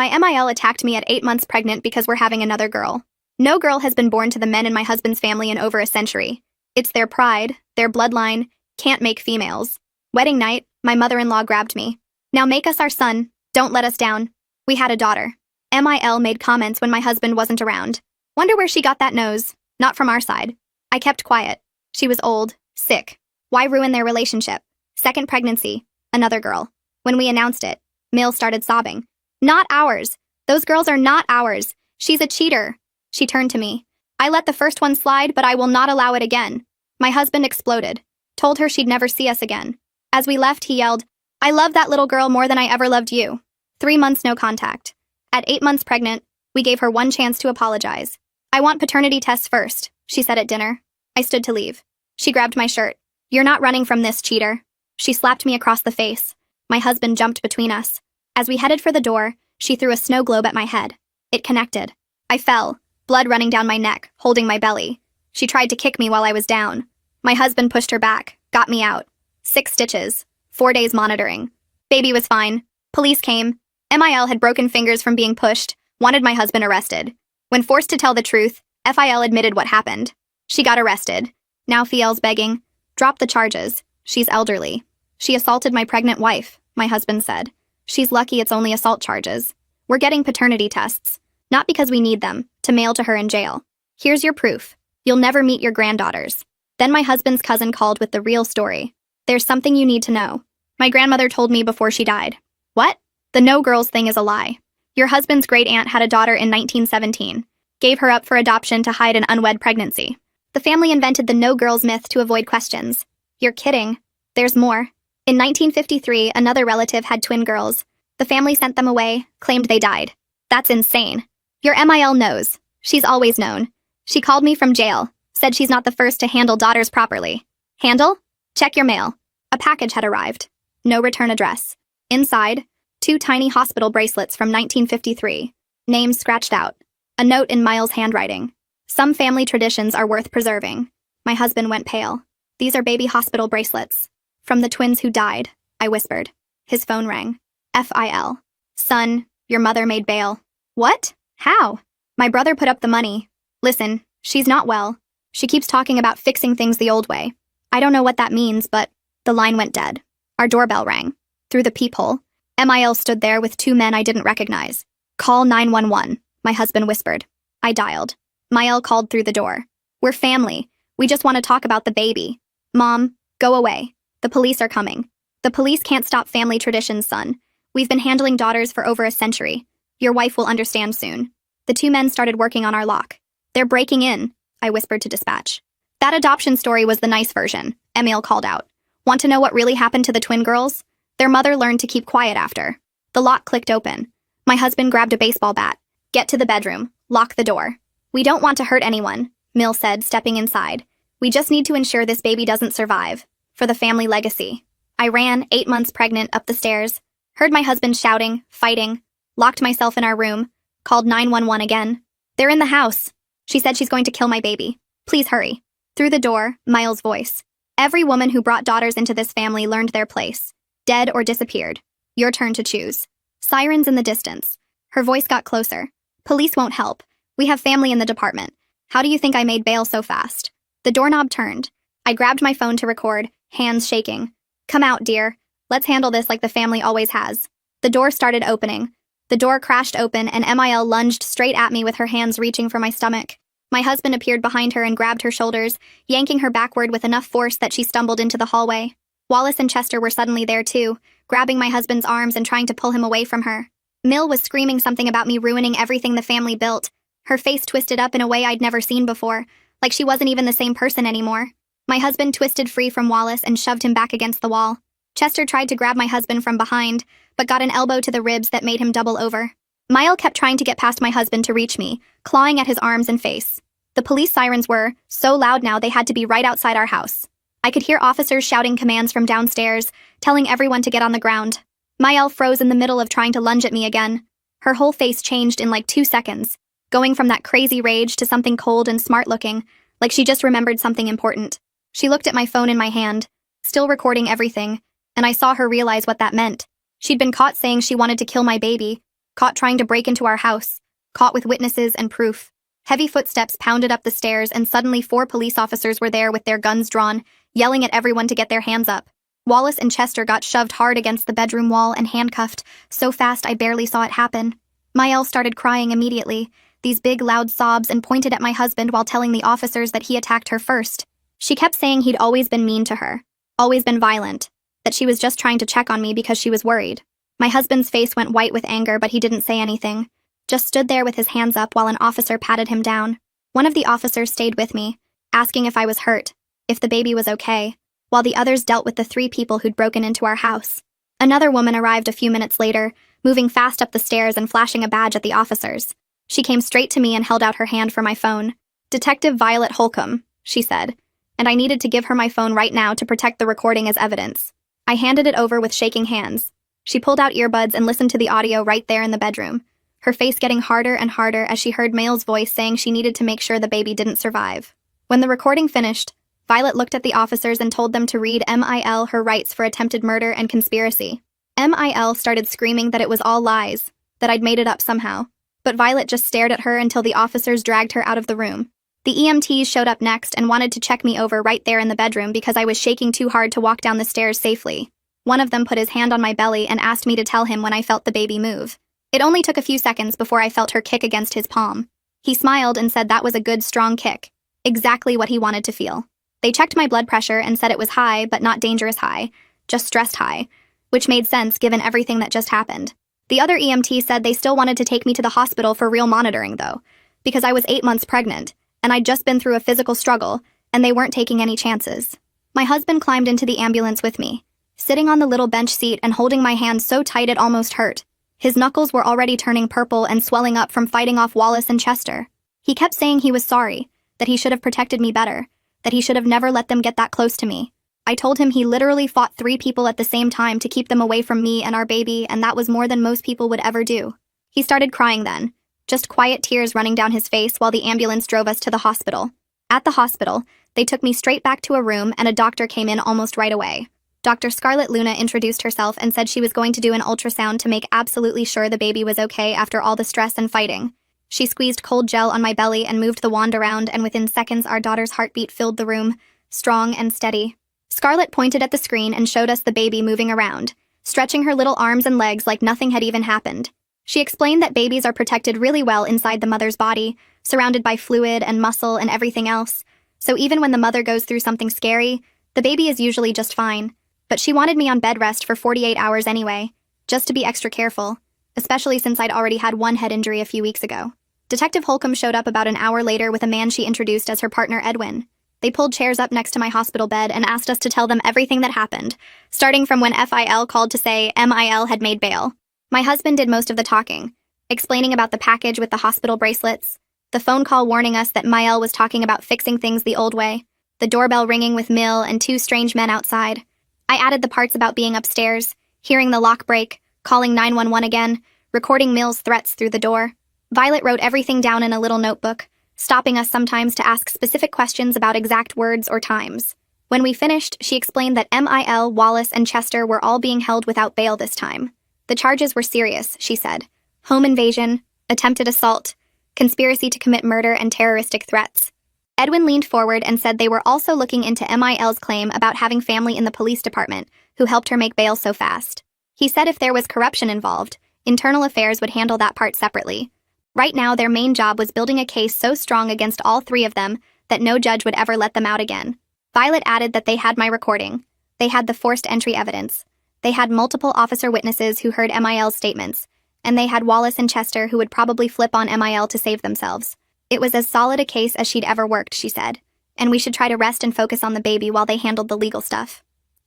My MIL attacked me at 8 months pregnant because we're having another girl. No girl has been born to the men in my husband's family in over a century. It's their pride, their bloodline, can't make females. Wedding night, my mother-in-law grabbed me. Now make us our son, don't let us down. We had a daughter. MIL made comments when my husband wasn't around. Wonder where she got that nose. Not from our side. I kept quiet. She was old, sick. Why ruin their relationship? Second pregnancy, another girl. When we announced it, Mill started sobbing. Not ours. Those girls are not ours. She's a cheater. She turned to me. I let the first one slide, but I will not allow it again. My husband exploded. Told her she'd never see us again. As we left, he yelled, I love that little girl more than I ever loved you. 3 months no contact. At 8 months pregnant, we gave her one chance to apologize. I want paternity tests first, she said at dinner. I stood to leave. She grabbed my shirt. You're not running from this, cheater. She slapped me across the face. My husband jumped between us. As we headed for the door, she threw a snow globe at my head. It connected. I fell, blood running down my neck, holding my belly. She tried to kick me while I was down. My husband pushed her back, got me out. 6 stitches. 4 days monitoring. Baby was fine. Police came. MIL had broken fingers from being pushed, wanted my husband arrested. When forced to tell the truth, FIL admitted what happened. She got arrested. Now Fiel's begging. Drop the charges. She's elderly. She assaulted my pregnant wife, my husband said. She's lucky it's only assault charges. We're getting paternity tests. Not because we need them, to mail to her in jail. Here's your proof. You'll never meet your granddaughters. Then my husband's cousin called with the real story. There's something you need to know. My grandmother told me before she died. What? The no girls thing is a lie. Your husband's great-aunt had a daughter in 1917. Gave her up for adoption to hide an unwed pregnancy. The family invented the no girls myth to avoid questions. You're kidding. There's more. In 1953, another relative had twin girls. The family sent them away, claimed they died. That's insane. Your MIL knows. She's always known. She called me from jail, said she's not the first to handle daughters properly. Handle? Check your mail. A package had arrived. No return address. Inside, 2 tiny hospital bracelets from 1953. Names scratched out. A note in Miles' handwriting. Some family traditions are worth preserving. My husband went pale. These are baby hospital bracelets. From the twins who died, I whispered. His phone rang. FIL. Son, your mother made bail. What? How? My brother put up the money. Listen, she's not well. She keeps talking about fixing things the old way. I don't know what that means, but the line went dead. Our doorbell rang. Through the peephole, MIL stood there with 2 men I didn't recognize. Call 911, my husband whispered. I dialed. Mael called through the door. We're family. We just want to talk about the baby. Mom, go away. The police are coming. The police can't stop family traditions, son. We've been handling daughters for over a century. Your wife will understand soon. The 2 men started working on our lock. They're breaking in, I whispered to dispatch. That adoption story was the nice version, Emil called out. Want to know what really happened to the twin girls? Their mother learned to keep quiet after. The lock clicked open. My husband grabbed a baseball bat. Get to the bedroom. Lock the door. We don't want to hurt anyone, Mill said, stepping inside. We just need to ensure this baby doesn't survive. For the family legacy. I ran, 8 months pregnant, up the stairs. Heard my husband shouting, fighting. Locked myself in our room. Called 911 again. They're in the house. She said she's going to kill my baby. Please hurry. Through the door, Miles' voice. Every woman who brought daughters into this family learned their place. Dead or disappeared. Your turn to choose. Sirens in the distance. Her voice got closer. Police won't help. We have family in the department. How do you think I made bail so fast? The doorknob turned. I grabbed my phone to record, hands shaking. Come out, dear. Let's handle this like the family always has. The door started opening. The door crashed open and MIL lunged straight at me with her hands reaching for my stomach. My husband appeared behind her and grabbed her shoulders, yanking her backward with enough force that she stumbled into the hallway. Wallace and Chester were suddenly there too, grabbing my husband's arms and trying to pull him away from her. Mill was screaming something about me ruining everything the family built. Her face twisted up in a way I'd never seen before, like she wasn't even the same person anymore. My husband twisted free from Wallace and shoved him back against the wall. Chester tried to grab my husband from behind, but got an elbow to the ribs that made him double over. Mile kept trying to get past my husband to reach me, clawing at his arms and face. The police sirens were so loud now they had to be right outside our house. I could hear officers shouting commands from downstairs, telling everyone to get on the ground. Mile froze in the middle of trying to lunge at me again. Her whole face changed in like 2 seconds, going from that crazy rage to something cold and smart-looking, like she just remembered something important. She looked at my phone in my hand, still recording everything, and I saw her realize what that meant. She'd been caught saying she wanted to kill my baby, Caught trying to break into our house. Caught with witnesses and proof. Heavy footsteps pounded up the stairs, and suddenly 4 police officers were there with their guns drawn, yelling at everyone to get their hands up. Wallace and Chester got shoved hard against the bedroom wall and handcuffed, so fast I barely saw it happen. Mael started crying immediately, these big loud sobs, and pointed at my husband while telling the officers that he attacked her first. She kept saying he'd always been mean to her, always been violent, that she was just trying to check on me because she was worried. My husband's face went white with anger, but he didn't say anything, just stood there with his hands up while an officer patted him down. One of the officers stayed with me, asking if I was hurt, if the baby was okay, while the others dealt with the 3 people who'd broken into our house. Another woman arrived a few minutes later, moving fast up the stairs and flashing a badge at the officers. She came straight to me and held out her hand for my phone. "Detective Violet Holcomb," she said, and I needed to give her my phone right now to protect the recording as evidence. I handed it over with shaking hands. She pulled out earbuds and listened to the audio right there in the bedroom, her face getting harder and harder as she heard Mael's voice saying she needed to make sure the baby didn't survive. When the recording finished, Violet looked at the officers and told them to read Mil her rights for attempted murder and conspiracy. Mil started screaming that it was all lies, that I'd made it up somehow, but Violet just stared at her until the officers dragged her out of the room. The EMTs showed up next and wanted to check me over right there in the bedroom because I was shaking too hard to walk down the stairs safely. One of them put his hand on my belly and asked me to tell him when I felt the baby move. It only took a few seconds before I felt her kick against his palm. He smiled and said that was a good, strong kick. Exactly what he wanted to feel. They checked my blood pressure and said it was high, but not dangerous high, just stressed high, which made sense given everything that just happened. The other EMT said they still wanted to take me to the hospital for real monitoring, though, because I was 8 months pregnant, and I'd just been through a physical struggle, and they weren't taking any chances. My husband climbed into the ambulance with me, sitting on the little bench seat and holding my hand so tight it almost hurt. His knuckles were already turning purple and swelling up from fighting off Wallace and Chester. He kept saying he was sorry, that he should have protected me better, that he should have never let them get that close to me. I told him he literally fought 3 people at the same time to keep them away from me and our baby, and that was more than most people would ever do. He started crying then, just quiet tears running down his face while the ambulance drove us to the hospital. At the hospital, they took me straight back to a room and a doctor came in almost right away. Dr. Scarlett Luna introduced herself and said she was going to do an ultrasound to make absolutely sure the baby was okay after all the stress and fighting. She squeezed cold gel on my belly and moved the wand around, and within seconds our daughter's heartbeat filled the room, strong and steady. Scarlett pointed at the screen and showed us the baby moving around, stretching her little arms and legs like nothing had even happened. She explained that babies are protected really well inside the mother's body, surrounded by fluid and muscle and everything else, so even when the mother goes through something scary, the baby is usually just fine. But she wanted me on bed rest for 48 hours anyway, just to be extra careful, especially since I'd already had one head injury a few weeks ago. Detective Holcomb showed up about an hour later with a man she introduced as her partner Edwin. They pulled chairs up next to my hospital bed and asked us to tell them everything that happened, starting from when FIL called to say Mil had made bail. My husband did most of the talking, explaining about the package with the hospital bracelets, the phone call warning us that Mael was talking about fixing things the old way, the doorbell ringing with Mill and 2 strange men outside. I added the parts about being upstairs, hearing the lock break, calling 911 again, recording Mill's threats through the door. Violet wrote everything down in a little notebook, stopping us sometimes to ask specific questions about exact words or times. When we finished, she explained that Mil, Wallace, and Chester were all being held without bail this time. The charges were serious, she said. Home invasion, attempted assault, conspiracy to commit murder, and terroristic threats. Edwin leaned forward and said they were also looking into Mil's claim about having family in the police department who helped her make bail so fast. He said if there was corruption involved, internal affairs would handle that part separately. Right now, their main job was building a case so strong against all 3 of them that no judge would ever let them out again. Violet added that they had my recording. They had the forced entry evidence. They had multiple officer witnesses who heard Mil's statements, and they had Wallace and Chester who would probably flip on Mil to save themselves. It was as solid a case as she'd ever worked, she said, and we should try to rest and focus on the baby while they handled the legal stuff.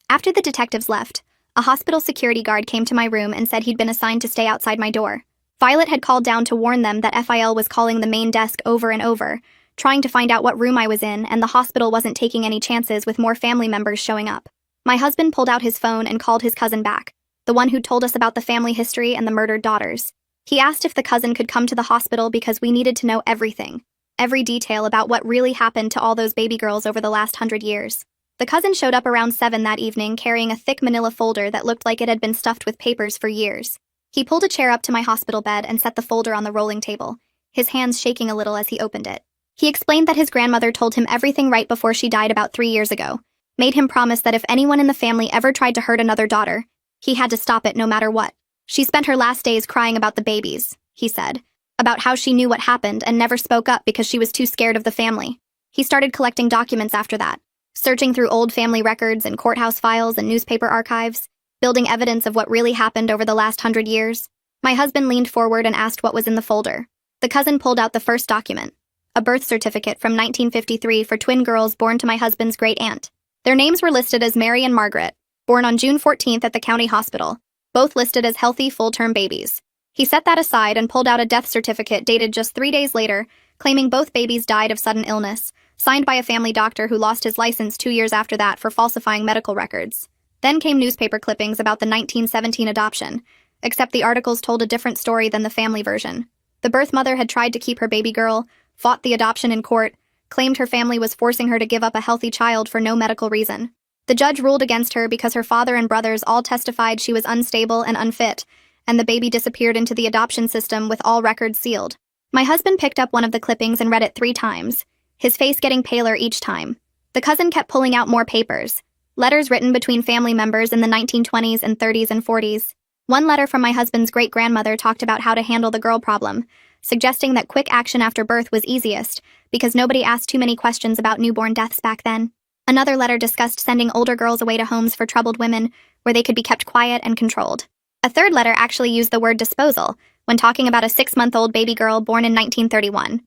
After the detectives left, a hospital security guard came to my room and said he'd been assigned to stay outside my door. Violet had called down to warn them that FIL was calling the main desk over and over, trying to find out what room I was in, and the hospital wasn't taking any chances with more family members showing up. My husband pulled out his phone and called his cousin back, the one who'd told us about the family history and the murdered daughters. He asked if the cousin could come to the hospital because we needed to know everything, every detail about what really happened to all those baby girls over the last 100 years. The cousin showed up around 7 that evening carrying a thick manila folder that looked like it had been stuffed with papers for years. He pulled a chair up to my hospital bed and set the folder on the rolling table, his hands shaking a little as he opened it. He explained that his grandmother told him everything right before she died about 3 years ago, made him promise that if anyone in the family ever tried to hurt another daughter, he had to stop it no matter what. She spent her last days crying about the babies, he said, about how she knew what happened and never spoke up because she was too scared of the family. He started collecting documents after that, searching through old family records and courthouse files and newspaper archives, building evidence of what really happened over the last 100 years. My husband leaned forward and asked what was in the folder. The cousin pulled out the first document, a birth certificate from 1953 for twin girls born to my husband's great-aunt. Their names were listed as Mary and Margaret, born on June 14th at the county hospital, both listed as healthy full-term babies. He set that aside and pulled out a death certificate dated just 3 days later, claiming both babies died of sudden illness, signed by a family doctor who lost his license 2 years after that for falsifying medical records. Then came newspaper clippings about the 1917 adoption, except the articles told a different story than the family version. The birth mother had tried to keep her baby girl, fought the adoption in court, claimed her family was forcing her to give up a healthy child for no medical reason. The judge ruled against her because her father and brothers all testified she was unstable and unfit, and the baby disappeared into the adoption system with all records sealed. My husband picked up one of the clippings and read it 3 times, his face getting paler each time. The cousin kept pulling out more papers, letters written between family members in the 1920s and 30s and 40s. One letter from my husband's great-grandmother talked about how to handle the girl problem, suggesting that quick action after birth was easiest because nobody asked too many questions about newborn deaths back then. Another letter discussed sending older girls away to homes for troubled women where they could be kept quiet and controlled. A third letter actually used the word disposal when talking about a 6-month-old baby girl born in 1931.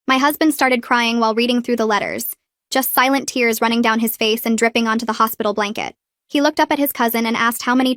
My husband started crying while reading through the letters, just silent tears running down his face and dripping onto the hospital blanket. He looked up at his cousin and asked how many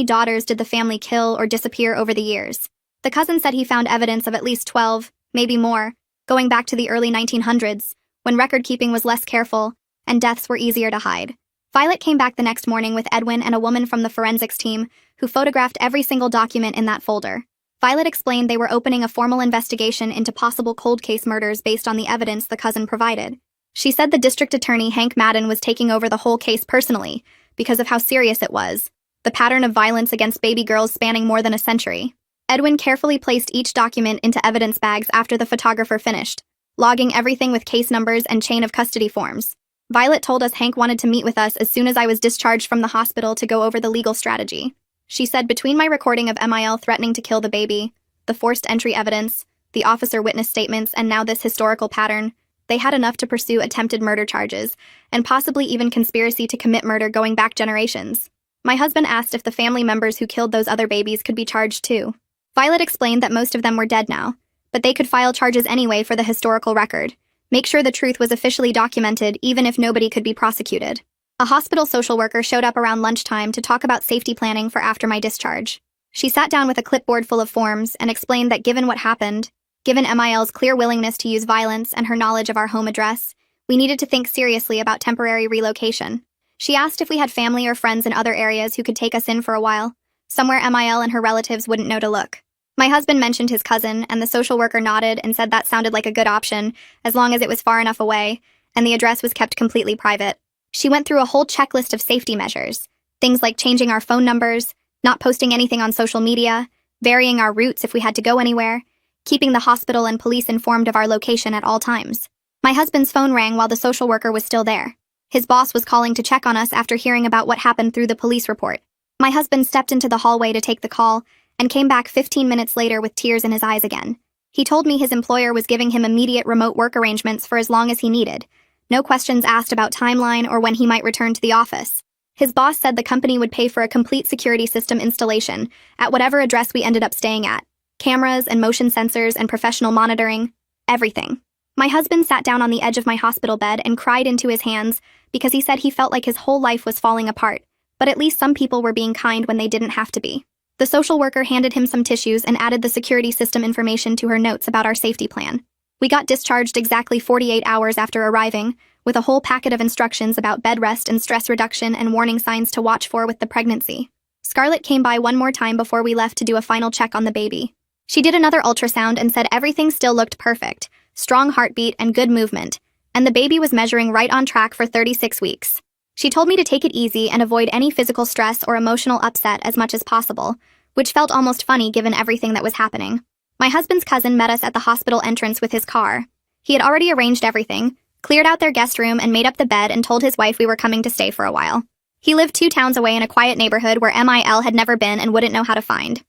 daughters did the family kill or disappear over the years. The cousin said he found evidence of at least 12, maybe more, going back to the early 1900s, when record-keeping was less careful and deaths were easier to hide. Violet came back the next morning with Edwin and a woman from the forensics team who photographed every single document in that folder. Violet explained they were opening a formal investigation into possible cold case murders based on the evidence the cousin provided. She said the district attorney, Hank Madden, was taking over the whole case personally because of how serious it was, the pattern of violence against baby girls spanning more than a century. Edwin carefully placed each document into evidence bags after the photographer finished, logging everything with case numbers and chain of custody forms. Violet told us Hank wanted to meet with us as soon as I was discharged from the hospital to go over the legal strategy. She said between my recording of MIL threatening to kill the baby, the forced entry evidence, the officer witness statements, and now this historical pattern, they had enough to pursue attempted murder charges, and possibly even conspiracy to commit murder going back generations. My husband asked if the family members who killed those other babies could be charged too. Violet explained that most of them were dead now, but they could file charges anyway for the historical record, make sure the truth was officially documented even if nobody could be prosecuted. A hospital social worker showed up around lunchtime to talk about safety planning for after my discharge. She sat down with a clipboard full of forms and explained that given what happened, given MIL's clear willingness to use violence and her knowledge of our home address, we needed to think seriously about temporary relocation. She asked if we had family or friends in other areas who could take us in for a while, somewhere MIL and her relatives wouldn't know to look. My husband mentioned his cousin, and the social worker nodded and said that sounded like a good option, as long as it was far enough away, and the address was kept completely private. She went through a whole checklist of safety measures, things like changing our phone numbers, not posting anything on social media, varying our routes if we had to go anywhere, keeping the hospital and police informed of our location at all times. My husband's phone rang while the social worker was still there. His boss was calling to check on us after hearing about what happened through the police report. My husband stepped into the hallway to take the call, and came back 15 minutes later with tears in his eyes again. He told me his employer was giving him immediate remote work arrangements for as long as he needed. No questions asked about timeline or when he might return to the office. His boss said the company would pay for a complete security system installation at whatever address we ended up staying at. Cameras and motion sensors and professional monitoring. Everything. My husband sat down on the edge of my hospital bed and cried into his hands because he said he felt like his whole life was falling apart, but at least some people were being kind when they didn't have to be. The social worker handed him some tissues and added the security system information to her notes about our safety plan. We got discharged exactly 48 hours after arriving, with a whole packet of instructions about bed rest and stress reduction and warning signs to watch for with the pregnancy. Scarlett came by one more time before we left to do a final check on the baby. She did another ultrasound and said everything still looked perfect, strong heartbeat and good movement, and the baby was measuring right on track for 36 weeks. She told me to take it easy and avoid any physical stress or emotional upset as much as possible, which felt almost funny given everything that was happening. My husband's cousin met us at the hospital entrance with his car. He had already arranged everything, cleared out their guest room and made up the bed and told his wife we were coming to stay for a while. He lived 2 towns away in a quiet neighborhood where MIL had never been and wouldn't know how to find.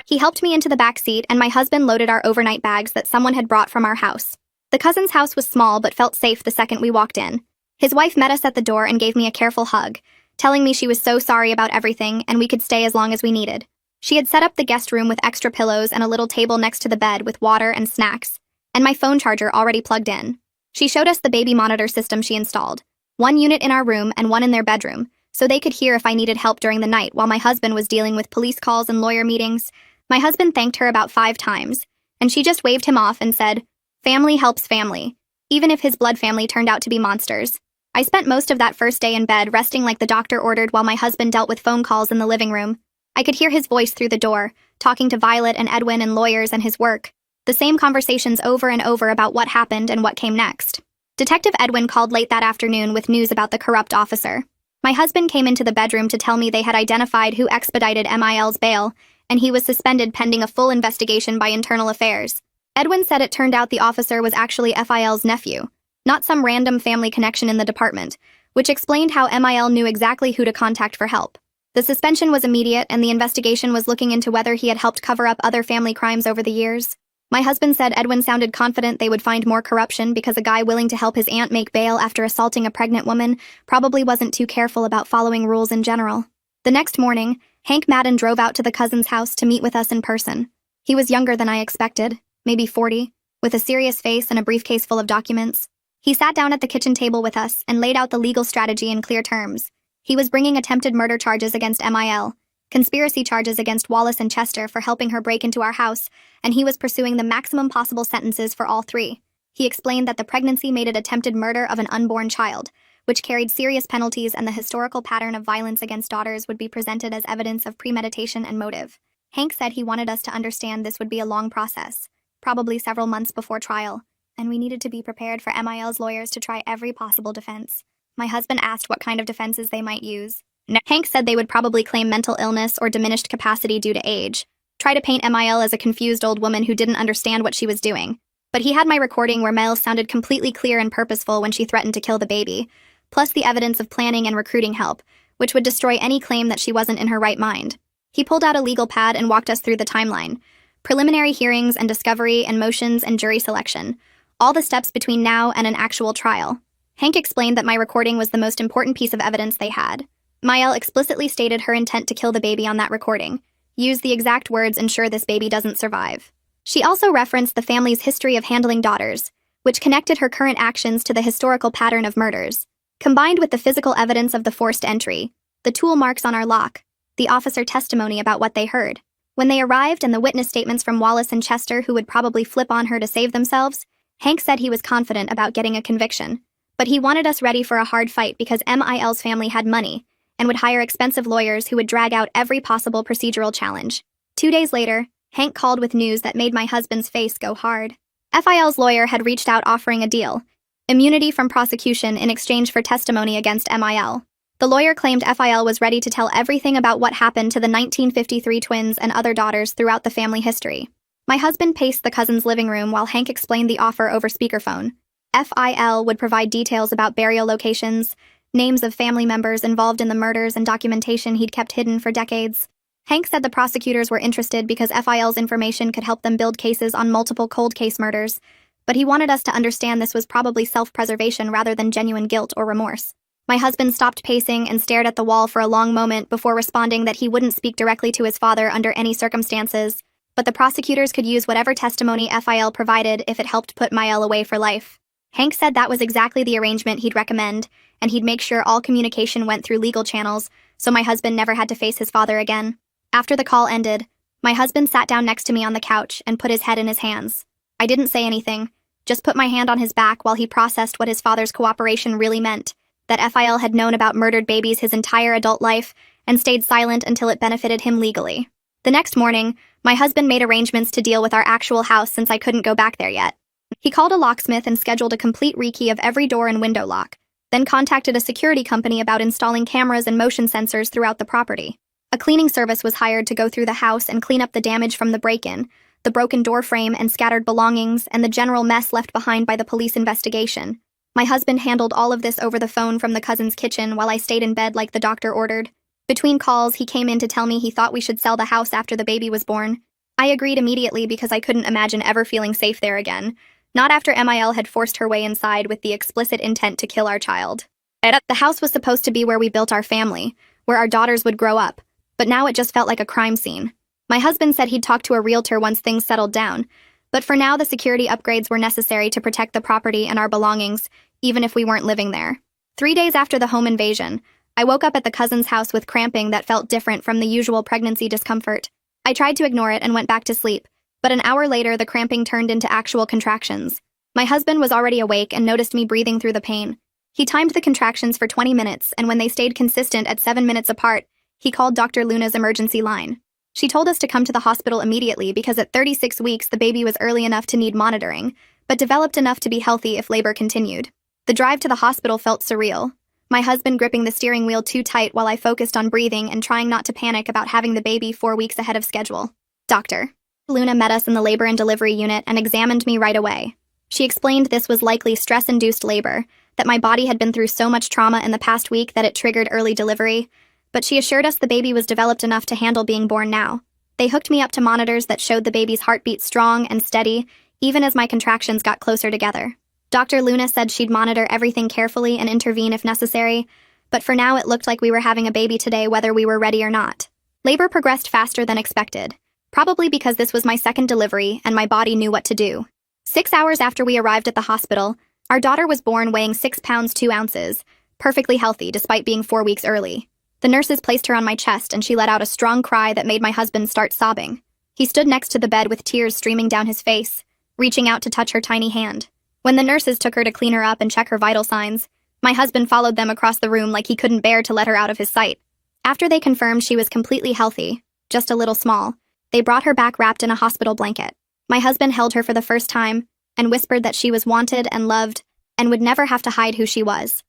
He helped me into the back seat and my husband loaded our overnight bags that someone had brought from our house. The cousin's house was small but felt safe the second we walked in. His wife met us at the door and gave me a careful hug, telling me she was so sorry about everything and we could stay as long as we needed. She had set up the guest room with extra pillows and a little table next to the bed with water and snacks, and my phone charger already plugged in. She showed us the baby monitor system she installed, 1 unit in our room and 1 in their bedroom, so they could hear if I needed help during the night while my husband was dealing with police calls and lawyer meetings. My husband thanked her about 5 times, and she just waved him off and said, "Family helps family," even if his blood family turned out to be monsters. I spent most of that first day in bed resting like the doctor ordered while my husband dealt with phone calls in the living room. I could hear his voice through the door, talking to Violet and Edwin and lawyers and his work. The same conversations over and over about what happened and what came next. Detective Edwin called late that afternoon with news about the corrupt officer. My husband came into the bedroom to tell me they had identified who expedited MIL's bail, and he was suspended pending a full investigation by Internal Affairs. Edwin said it turned out the officer was actually FIL's nephew, not some random family connection in the department, which explained how MIL knew exactly who to contact for help. The suspension was immediate, and the investigation was looking into whether he had helped cover up other family crimes over the years. My husband said Edwin sounded confident they would find more corruption because a guy willing to help his aunt make bail after assaulting a pregnant woman probably wasn't too careful about following rules in general. The next morning, Hank Madden drove out to the cousin's house to meet with us in person. He was younger than I expected, maybe 40, with a serious face and a briefcase full of documents. He sat down at the kitchen table with us and laid out the legal strategy in clear terms. He was bringing attempted murder charges against MIL, conspiracy charges against Wallace and Chester for helping her break into our house, and he was pursuing the maximum possible sentences for all 3. He explained that the pregnancy made it attempted murder of an unborn child, which carried serious penalties, and the historical pattern of violence against daughters would be presented as evidence of premeditation and motive. Hank said he wanted us to understand this would be a long process, probably several months before trial, and we needed to be prepared for MIL's lawyers to try every possible defense. My husband asked what kind of defenses they might use. Hank said they would probably claim mental illness or diminished capacity due to age, try to paint MIL as a confused old woman who didn't understand what she was doing. But he had my recording where Mel sounded completely clear and purposeful when she threatened to kill the baby, plus the evidence of planning and recruiting help, which would destroy any claim that she wasn't in her right mind. He pulled out a legal pad and walked us through the timeline, preliminary hearings and discovery and motions and jury selection, all the steps between now and an actual trial. Hank explained that my recording was the most important piece of evidence they had. Mael explicitly stated her intent to kill the baby on that recording, used the exact words "ensure this baby doesn't survive." She also referenced the family's history of handling daughters, which connected her current actions to the historical pattern of murders. Combined with the physical evidence of the forced entry, the tool marks on our lock, the officer testimony about what they heard. When they arrived and the witness statements from Wallace and Chester who would probably flip on her to save themselves, Hank said he was confident about getting a conviction. But he wanted us ready for a hard fight because MIL's family had money and would hire expensive lawyers who would drag out every possible procedural challenge. 2 days later, Hank called with news that made my husband's face go hard. FIL's lawyer had reached out offering a deal: immunity from prosecution in exchange for testimony against MIL. The lawyer claimed FIL was ready to tell everything about what happened to the 1953 twins and other daughters throughout the family history. My husband paced the cousin's living room while Hank explained the offer over speakerphone. FIL would provide details about burial locations, names of family members involved in the murders, and documentation he'd kept hidden for decades. Hank said the prosecutors were interested because FIL's information could help them build cases on multiple cold case murders, but he wanted us to understand this was probably self-preservation rather than genuine guilt or remorse. My husband stopped pacing and stared at the wall for a long moment before responding that he wouldn't speak directly to his father under any circumstances, but the prosecutors could use whatever testimony FIL provided if it helped put Mael away for life. Hank said that was exactly the arrangement he'd recommend, and he'd make sure all communication went through legal channels, so my husband never had to face his father again. After the call ended, my husband sat down next to me on the couch and put his head in his hands. I didn't say anything, just put my hand on his back while he processed what his father's cooperation really meant, that FIL had known about murdered babies his entire adult life and stayed silent until it benefited him legally. The next morning, my husband made arrangements to deal with our actual house since I couldn't go back there yet. He called a locksmith and scheduled a complete rekey of every door and window lock, then contacted a security company about installing cameras and motion sensors throughout the property. A cleaning service was hired to go through the house and clean up the damage from the break-in, the broken door frame and scattered belongings, and the general mess left behind by the police investigation. My husband handled all of this over the phone from the cousin's kitchen while I stayed in bed like the doctor ordered. Between calls, he came in to tell me he thought we should sell the house after the baby was born. I agreed immediately because I couldn't imagine ever feeling safe there again, not after MIL had forced her way inside with the explicit intent to kill our child. The house was supposed to be where we built our family, where our daughters would grow up, but now it just felt like a crime scene. My husband said he'd talk to a realtor once things settled down, but for now the security upgrades were necessary to protect the property and our belongings, even if we weren't living there. 3 days after the home invasion, I woke up at the cousin's house with cramping that felt different from the usual pregnancy discomfort. I tried to ignore it and went back to sleep, but an hour later the cramping turned into actual contractions. My husband was already awake and noticed me breathing through the pain. He timed the contractions for 20 minutes, and when they stayed consistent at 7 minutes apart, he called Dr. Luna's emergency line. She told us to come to the hospital immediately because at 36 weeks the baby was early enough to need monitoring, but developed enough to be healthy if labor continued. The drive to the hospital felt surreal. My husband gripping the steering wheel too tight while I focused on breathing and trying not to panic about having the baby 4 weeks ahead of schedule. Dr. Luna met us in the labor and delivery unit and examined me right away. She explained this was likely stress-induced labor, that my body had been through so much trauma in the past week that it triggered early delivery, but she assured us the baby was developed enough to handle being born now. They hooked me up to monitors that showed the baby's heartbeat strong and steady, even as my contractions got closer together. Dr. Luna said she'd monitor everything carefully and intervene if necessary, but for now it looked like we were having a baby today whether we were ready or not. Labor progressed faster than expected, probably because this was my second delivery and my body knew what to do. 6 hours after we arrived at the hospital, our daughter was born weighing 6 pounds 2 ounces, perfectly healthy despite being 4 weeks early. The nurses placed her on my chest and she let out a strong cry that made my husband start sobbing. He stood next to the bed with tears streaming down his face, reaching out to touch her tiny hand. When the nurses took her to clean her up and check her vital signs, my husband followed them across the room like he couldn't bear to let her out of his sight. After they confirmed she was completely healthy, just a little small, they brought her back wrapped in a hospital blanket. My husband held her for the first time and whispered that she was wanted and loved and would never have to hide who she was.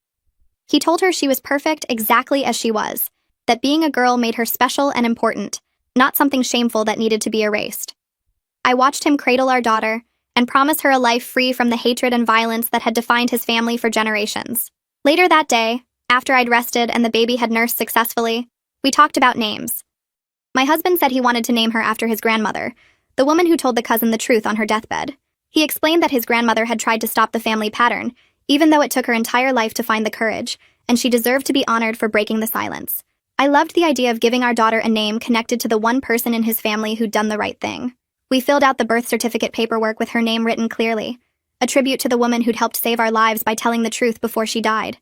He told her she was perfect exactly as she was, that being a girl made her special and important, not something shameful that needed to be erased. I watched him cradle our daughter and promise her a life free from the hatred and violence that had defined his family for generations. Later that day, after I'd rested and the baby had nursed successfully, we talked about names. My husband said he wanted to name her after his grandmother, the woman who told the cousin the truth on her deathbed. He explained that his grandmother had tried to stop the family pattern, even though it took her entire life to find the courage, and she deserved to be honored for breaking the silence. I loved the idea of giving our daughter a name connected to the one person in his family who'd done the right thing. We filled out the birth certificate paperwork with her name written clearly, a tribute to the woman who'd helped save our lives by telling the truth before she died.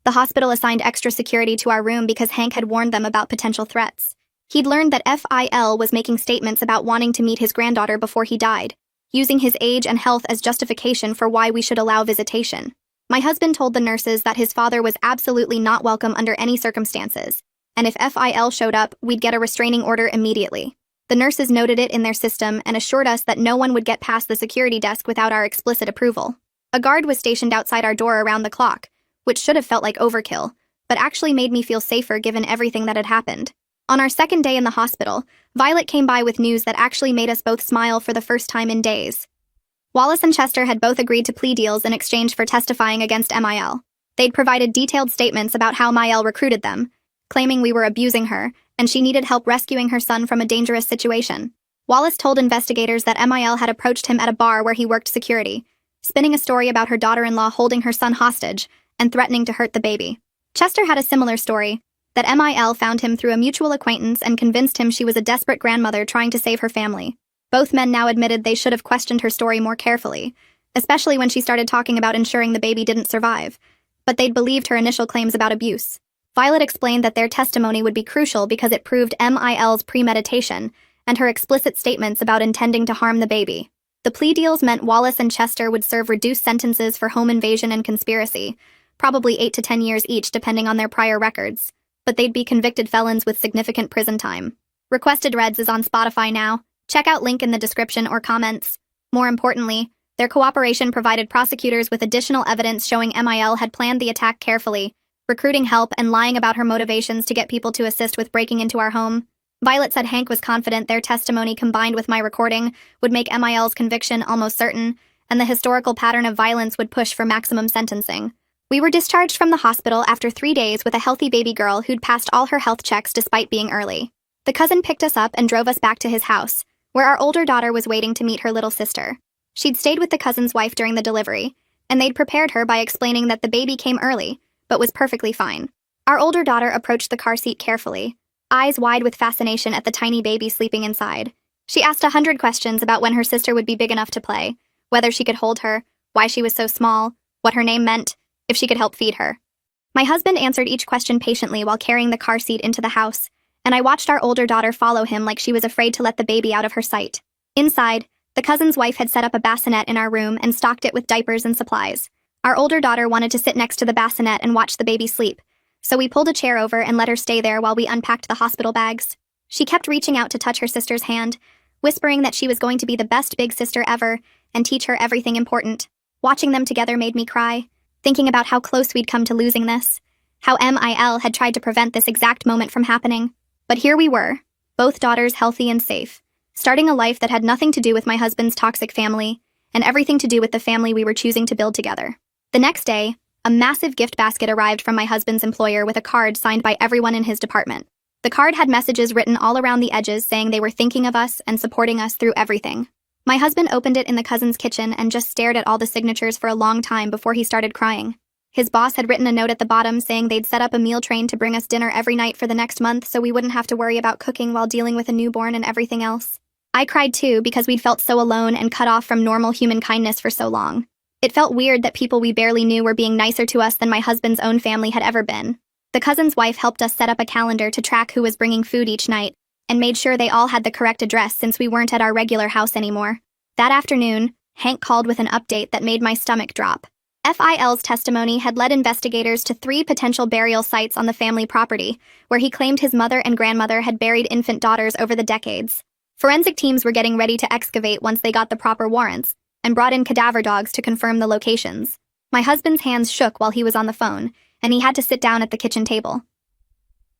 The hospital assigned extra security to our room because Hank had warned them about potential threats. He'd learned that FIL was making statements about wanting to meet his granddaughter before he died, using his age and health as justification for why we should allow visitation. My husband told the nurses that his father was absolutely not welcome under any circumstances, and if FIL showed up, we'd get a restraining order immediately. The nurses noted it in their system and assured us that no one would get past the security desk without our explicit approval. A guard was stationed outside our door around the clock, which should have felt like overkill, but actually made me feel safer given everything that had happened. On our second day in the hospital, Violet came by with news that actually made us both smile for the first time in days. Wallace and Chester had both agreed to plea deals in exchange for testifying against MIL. They'd provided detailed statements about how MIL recruited them, claiming we were abusing her, and she needed help rescuing her son from a dangerous situation. Wallace told investigators that MIL had approached him at a bar where he worked security, spinning a story about her daughter-in-law holding her son hostage and threatening to hurt the baby. Chester had a similar story, that MIL found him through a mutual acquaintance and convinced him she was a desperate grandmother trying to save her family. Both men now admitted they should have questioned her story more carefully, especially when she started talking about ensuring the baby didn't survive, but they'd believed her initial claims about abuse. Violet explained that their testimony would be crucial because it proved MIL's premeditation and her explicit statements about intending to harm the baby. The plea deals meant Wallace and Chester would serve reduced sentences for home invasion and conspiracy, probably 8 to 10 years each depending on their prior records, but they'd be convicted felons with significant prison time. Requested Reds is on Spotify now. Check out link in the description or comments. More importantly, their cooperation provided prosecutors with additional evidence showing MIL had planned the attack carefully, recruiting help and lying about her motivations to get people to assist with breaking into our home. Violet said Hank was confident their testimony combined with my recording would make MIL's conviction almost certain, and the historical pattern of violence would push for maximum sentencing. We were discharged from the hospital after 3 days with a healthy baby girl who'd passed all her health checks despite being early. The cousin picked us up and drove us back to his house, where our older daughter was waiting to meet her little sister. She'd stayed with the cousin's wife during the delivery, and they'd prepared her by explaining that the baby came early, but was perfectly fine. Our older daughter approached the car seat carefully, eyes wide with fascination at the tiny baby sleeping inside. She asked 100 questions about when her sister would be big enough to play, whether she could hold her, why she was so small, what her name meant, if she could help feed her. My husband answered each question patiently while carrying the car seat into the house, and I watched our older daughter follow him like she was afraid to let the baby out of her sight. Inside, the cousin's wife had set up a bassinet in our room and stocked it with diapers and supplies. Our older daughter wanted to sit next to the bassinet and watch the baby sleep, so we pulled a chair over and let her stay there while we unpacked the hospital bags. She kept reaching out to touch her sister's hand, whispering that she was going to be the best big sister ever and teach her everything important. Watching them together made me cry, thinking about how close we'd come to losing this, how MIL had tried to prevent this exact moment from happening. But here we were, both daughters healthy and safe, starting a life that had nothing to do with my husband's toxic family, and everything to do with the family we were choosing to build together. The next day, a massive gift basket arrived from my husband's employer with a card signed by everyone in his department. The card had messages written all around the edges saying they were thinking of us and supporting us through everything. My husband opened it in the cousin's kitchen and just stared at all the signatures for a long time before he started crying. His boss had written a note at the bottom saying they'd set up a meal train to bring us dinner every night for the next month so we wouldn't have to worry about cooking while dealing with a newborn and everything else. I cried too because we'd felt so alone and cut off from normal human kindness for so long. It felt weird that people we barely knew were being nicer to us than my husband's own family had ever been. The cousin's wife helped us set up a calendar to track who was bringing food each night, and made sure they all had the correct address since we weren't at our regular house anymore. That afternoon, Hank called with an update that made my stomach drop. FIL's testimony had led investigators to 3 potential burial sites on the family property, where he claimed his mother and grandmother had buried infant daughters over the decades. Forensic teams were getting ready to excavate once they got the proper warrants, and brought in cadaver dogs to confirm the locations. My husband's hands shook while he was on the phone, and he had to sit down at the kitchen table.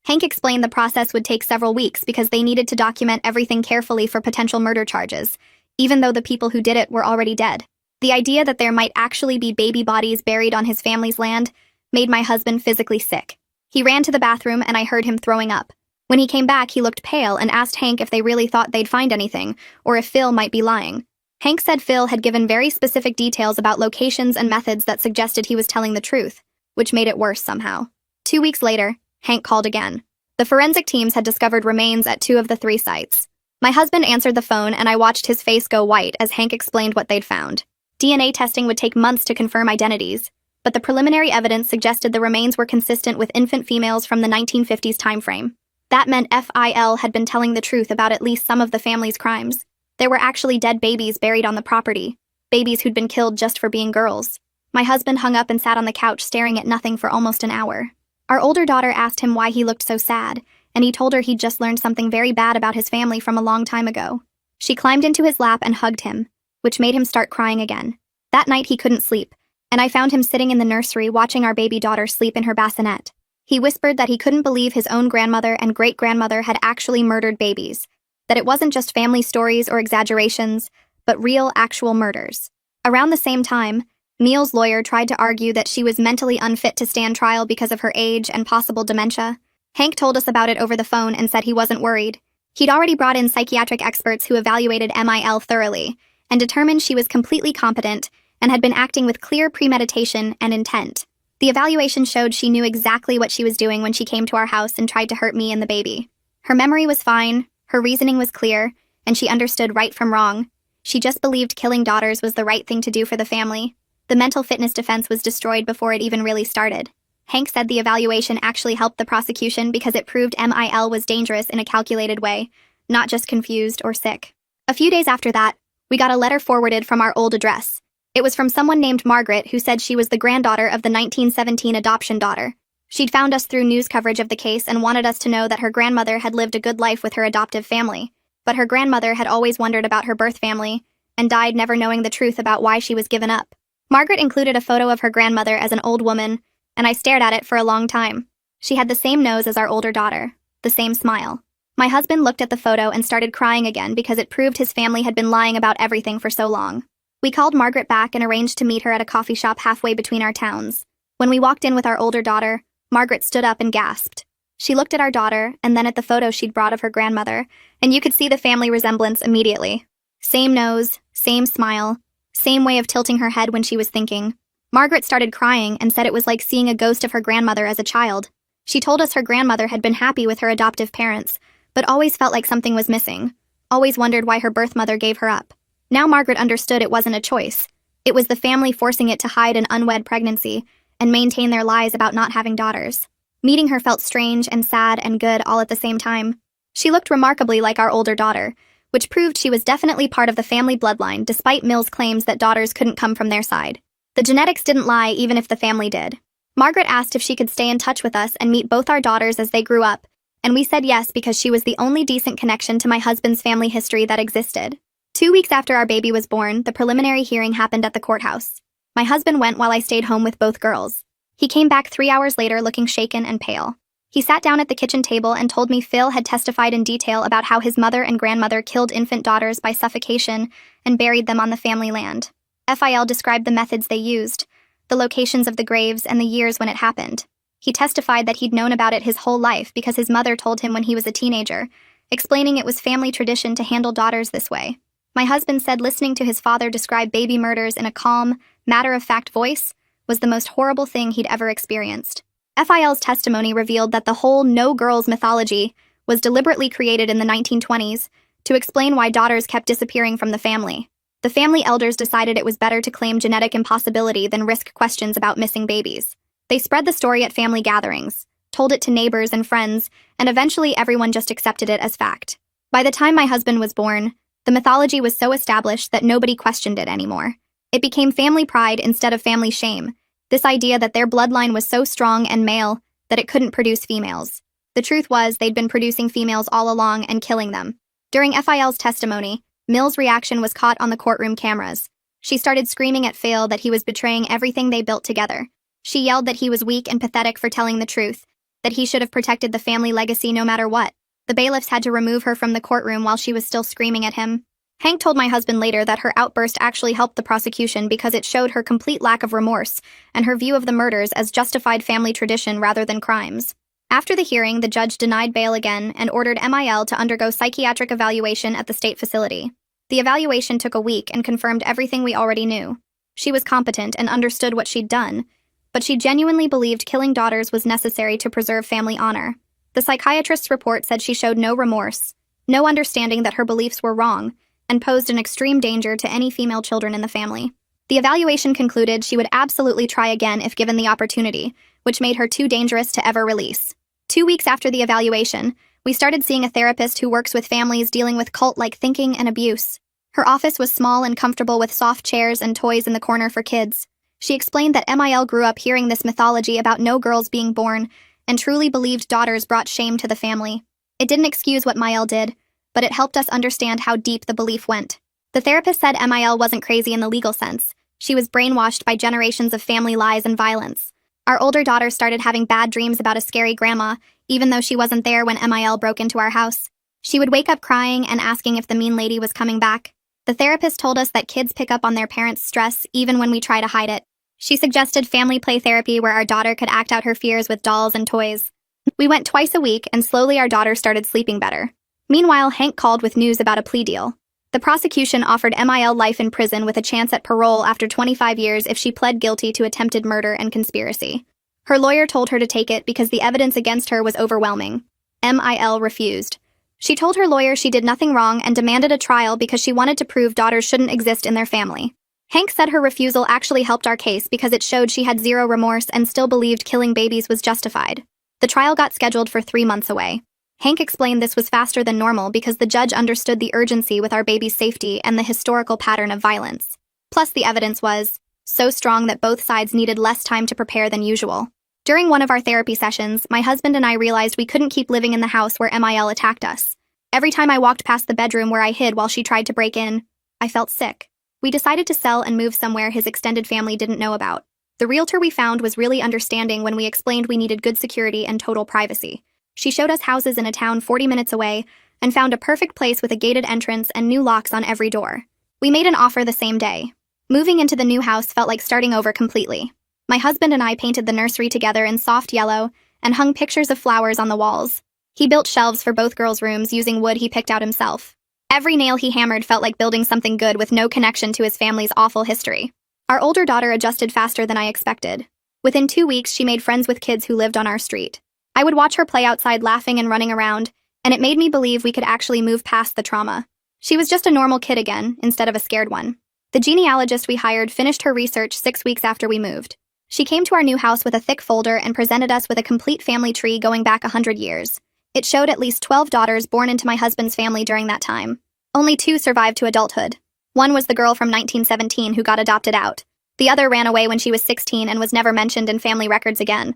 Hank explained the process would take several weeks because they needed to document everything carefully for potential murder charges, even though the people who did it were already dead. The idea that there might actually be baby bodies buried on his family's land made my husband physically sick. He ran to the bathroom and I heard him throwing up. When he came back, he looked pale and asked Hank if they really thought they'd find anything, or if Phil might be lying. Hank said Phil had given very specific details about locations and methods that suggested he was telling the truth, which made it worse somehow. 2 weeks later, Hank called again. The forensic teams had discovered remains at 2 of the 3 sites. My husband answered the phone and I watched his face go white as Hank explained what they'd found. DNA testing would take months to confirm identities, but the preliminary evidence suggested the remains were consistent with infant females from the 1950s timeframe. That meant FIL had been telling the truth about at least some of the family's crimes. There were actually dead babies buried on the property, babies who'd been killed just for being girls. My husband hung up and sat on the couch staring at nothing for almost an hour. Our older daughter asked him why he looked so sad, and he told her he'd just learned something very bad about his family from a long time ago. She climbed into his lap and hugged him, which made him start crying again. That night he couldn't sleep, and I found him sitting in the nursery watching our baby daughter sleep in her bassinet. He whispered that he couldn't believe his own grandmother and great-grandmother had actually murdered babies, that it wasn't just family stories or exaggerations, but real, actual murders. Around the same time, Neil's lawyer tried to argue that she was mentally unfit to stand trial because of her age and possible dementia. Hank told us about it over the phone and said he wasn't worried. He'd already brought in psychiatric experts who evaluated MIL thoroughly and determined she was completely competent and had been acting with clear premeditation and intent. The evaluation showed she knew exactly what she was doing when she came to our house and tried to hurt me and the baby. Her memory was fine, her reasoning was clear, and she understood right from wrong. She just believed killing daughters was the right thing to do for the family. The mental fitness defense was destroyed before it even really started. Hank said the evaluation actually helped the prosecution because it proved MIL was dangerous in a calculated way, not just confused or sick. A few days after that, we got a letter forwarded from our old address. It was from someone named Margaret who said she was the granddaughter of the 1917 adoption daughter. She'd found us through news coverage of the case and wanted us to know that her grandmother had lived a good life with her adoptive family, but her grandmother had always wondered about her birth family and died never knowing the truth about why she was given up. Margaret included a photo of her grandmother as an old woman, and I stared at it for a long time. She had the same nose as our older daughter, the same smile. My husband looked at the photo and started crying again because it proved his family had been lying about everything for so long. We called Margaret back and arranged to meet her at a coffee shop halfway between our towns. When we walked in with our older daughter, Margaret stood up and gasped. She looked at our daughter and then at the photo she'd brought of her grandmother, and you could see the family resemblance immediately. Same nose, same smile, same way of tilting her head when she was thinking. Margaret started crying and said it was like seeing a ghost of her grandmother as a child. She told us her grandmother had been happy with her adoptive parents, but always felt like something was missing, always wondered why her birth mother gave her up. Now Margaret understood it wasn't a choice. It was the family forcing it to hide an unwed pregnancy and maintain their lies about not having daughters. Meeting her felt strange and sad and good all at the same time. She looked remarkably like our older daughter, which proved she was definitely part of the family bloodline despite Mill's claims that daughters couldn't come from their side. The genetics didn't lie even if the family did. Margaret asked if she could stay in touch with us and meet both our daughters as they grew up, and we said yes because she was the only decent connection to my husband's family history that existed. 2 weeks after our baby was born, the preliminary hearing happened at the courthouse. My husband went while I stayed home with both girls. He came back 3 hours later looking shaken and pale. He sat down at the kitchen table and told me Phil had testified in detail about how his mother and grandmother killed infant daughters by suffocation and buried them on the family land. Phil described the methods they used, the locations of the graves, and the years when it happened. He testified that he'd known about it his whole life because his mother told him when he was a teenager, explaining it was family tradition to handle daughters this way. My husband said listening to his father describe baby murders in a calm, matter-of-fact voice was the most horrible thing he'd ever experienced. Phil's testimony revealed that the whole no girls mythology was deliberately created in the 1920s to explain why daughters kept disappearing from the family. The family elders decided it was better to claim genetic impossibility than risk questions about missing babies. They spread the story at family gatherings, told it to neighbors and friends, and eventually everyone just accepted it as fact. By the time my husband was born, the mythology was so established that nobody questioned it anymore. It became family pride instead of family shame, this idea that their bloodline was so strong and male that it couldn't produce females. The truth was they'd been producing females all along and killing them. During Phil's testimony, Mill's reaction was caught on the courtroom cameras. She started screaming at Phil that he was betraying everything they built together. She yelled that he was weak and pathetic for telling the truth, that he should have protected the family legacy no matter what. The bailiffs had to remove her from the courtroom while she was still screaming at him. Hank told my husband later that her outburst actually helped the prosecution because it showed her complete lack of remorse and her view of the murders as justified family tradition rather than crimes. After the hearing, the judge denied bail again and ordered Mil to undergo psychiatric evaluation at the state facility. The evaluation took a week and confirmed everything we already knew. She was competent and understood what she'd done, but she genuinely believed killing daughters was necessary to preserve family honor. The psychiatrist's report said she showed no remorse, no understanding that her beliefs were wrong, and posed an extreme danger to any female children in the family. The evaluation concluded she would absolutely try again if given the opportunity, which made her too dangerous to ever release. 2 weeks after the evaluation, we started seeing a therapist who works with families dealing with cult-like thinking and abuse. Her office was small and comfortable with soft chairs and toys in the corner for kids. She explained that Mil grew up hearing this mythology about no girls being born and truly believed daughters brought shame to the family. It didn't excuse what Mil did, but it helped us understand how deep the belief went. The therapist said Mil wasn't crazy in the legal sense. She was brainwashed by generations of family lies and violence. Our older daughter started having bad dreams about a scary grandma, even though she wasn't there when Mil broke into our house. She would wake up crying and asking if the mean lady was coming back. The therapist told us that kids pick up on their parents' stress even when we try to hide it. She suggested family play therapy where our daughter could act out her fears with dolls and toys. We went twice a week, and slowly our daughter started sleeping better. Meanwhile, Hank called with news about a plea deal. The prosecution offered Mil life in prison with a chance at parole after 25 years if she pled guilty to attempted murder and conspiracy. Her lawyer told her to take it because the evidence against her was overwhelming. Mil refused. She told her lawyer she did nothing wrong and demanded a trial because she wanted to prove daughters shouldn't exist in their family. Hank said her refusal actually helped our case because it showed she had zero remorse and still believed killing babies was justified. The trial got scheduled for 3 months away. Hank explained this was faster than normal because the judge understood the urgency with our baby's safety and the historical pattern of violence. Plus, the evidence was so strong that both sides needed less time to prepare than usual. During one of our therapy sessions, my husband and I realized we couldn't keep living in the house where Mil attacked us. Every time I walked past the bedroom where I hid while she tried to break in, I felt sick. We decided to sell and move somewhere his extended family didn't know about. The realtor we found was really understanding when we explained we needed good security and total privacy. She showed us houses in a town 40 minutes away and found a perfect place with a gated entrance and new locks on every door. We made an offer the same day. Moving into the new house felt like starting over completely. My husband and I painted the nursery together in soft yellow and hung pictures of flowers on the walls. He built shelves for both girls' rooms using wood he picked out himself. Every nail he hammered felt like building something good with no connection to his family's awful history. Our older daughter adjusted faster than I expected. Within 2 weeks, she made friends with kids who lived on our street. I would watch her play outside laughing and running around, and it made me believe we could actually move past the trauma. She was just a normal kid again, instead of a scared one. The genealogist we hired finished her research 6 weeks after we moved. She came to our new house with a thick folder and presented us with a complete family tree going back 100 years. It showed at least 12 daughters born into my husband's family during that time. Only 2 survived to adulthood. One was the girl from 1917 who got adopted out. The other ran away when she was 16 and was never mentioned in family records again.